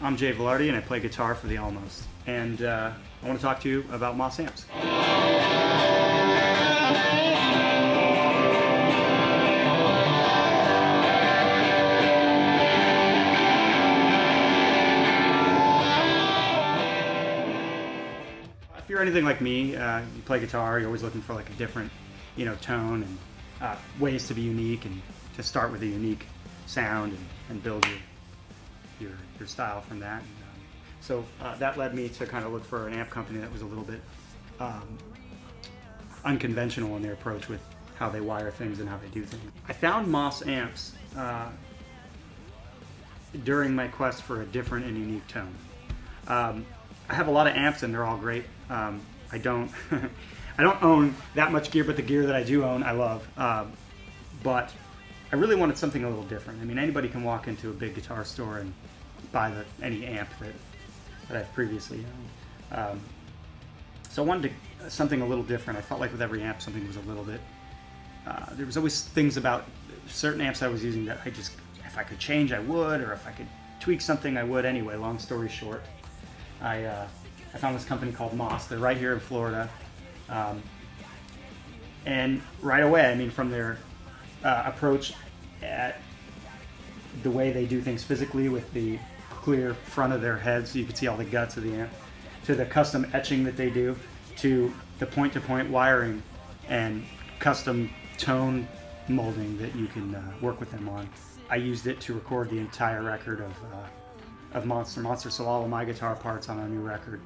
I'm Jay Velarde and I play guitar for the Almost. And I want to talk to you about Moss amps. If you're anything like me, you play guitar, you're always looking for like a different, tone and ways to be unique and to start with a unique sound and build your style from that. So that led me to kind of look for an amp company that was a little bit unconventional in their approach with how they wire things and how they do things. I found Moss amps during my quest for a different and unique tone. I have a lot of amps and they're all great. I don't I don't own that much gear, but the gear that I do own I love. But I really wanted something a little different. I mean, anybody can walk into a big guitar store and buy any amp that I've previously owned. So I wanted something a little different. I felt like with every amp something was a little bit, there was always things about certain amps I was using that if I could change I would, or if I could tweak something I would. Anyway, long story short, I found this company called Moss. They're right here in Florida. And right away, I mean, from their approach at the way they do things physically with the clear front of their head so you can see all the guts of the amp, to the custom etching that they do, to the point-to-point wiring and custom tone molding that you can work with them on. I used it to record the entire record of Monster, so all of my guitar parts on our new record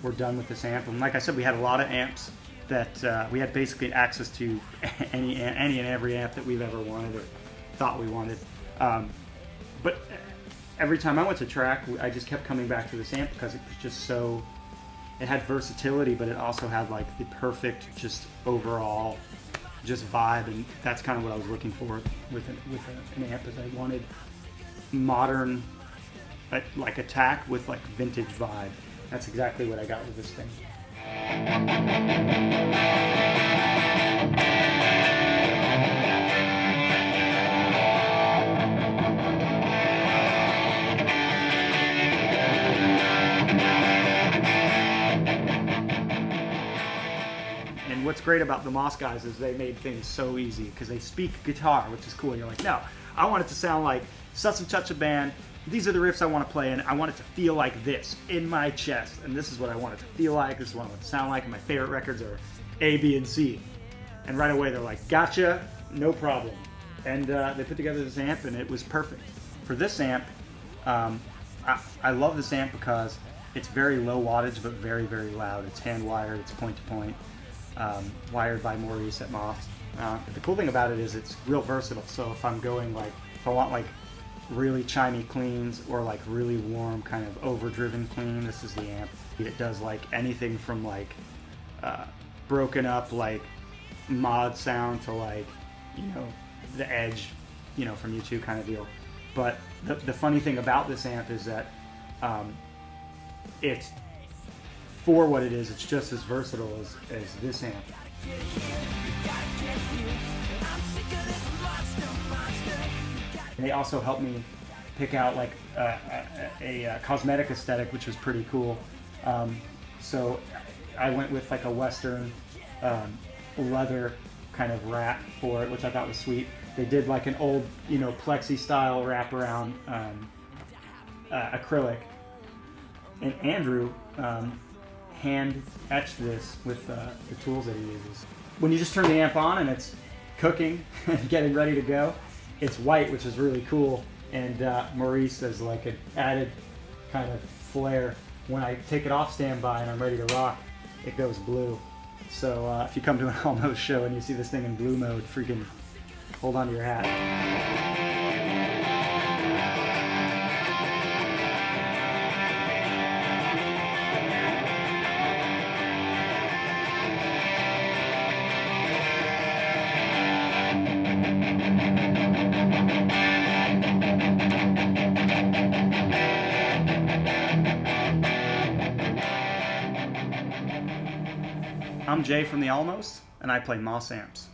were done with this amp. And like I said, we had a lot of amps that we had basically access to any and every amp that we've ever wanted or thought we wanted. But every time I went to track, I just kept coming back to this amp because it was just so, it had versatility, but it also had like the perfect just overall just vibe, and that's kind of what I was looking for with an amp, is I wanted modern like attack with like vintage vibe. That's exactly what I got with this thing. And what's great about the Moss guys is they made things so easy because they speak guitar, which is cool. You're like, no, I want it to sound like such and such a band. These are the riffs I want to play, and I want it to feel like this in my chest, and this is what I want it to feel like, this is what I want it to sound like, and my favorite records are A, B, and C. And right away they're like, gotcha, no problem. And they put together this amp, and it was perfect. For this amp, I love this amp because it's very low wattage, but very, very loud. It's hand-wired, it's point-to-point, wired by Maurice at Moss. But the cool thing about it is it's real versatile, so if I'm going like, if I want like really chimey cleans or like really warm kind of overdriven clean, this is the amp. It does like anything from like broken up like mod sound to like, the Edge, from U2 kind of deal. But the funny thing about this amp is that it's, for what it is, it's just as versatile as this amp. They also helped me pick out like a cosmetic aesthetic, which was pretty cool. So I went with like a Western leather kind of wrap for it, which I thought was sweet. They did like an old, plexi style wraparound acrylic. And Andrew hand etched this with the tools that he uses. When you just turn the amp on and it's cooking and getting ready to go, it's white, which is really cool, and Maurice has like an added kind of flair. When I take it off standby and I'm ready to rock, it goes blue. So if you come to an Almost show and you see this thing in blue mode, freaking hold on to your hat. I'm Jay from the Almost, and I play Moss amps.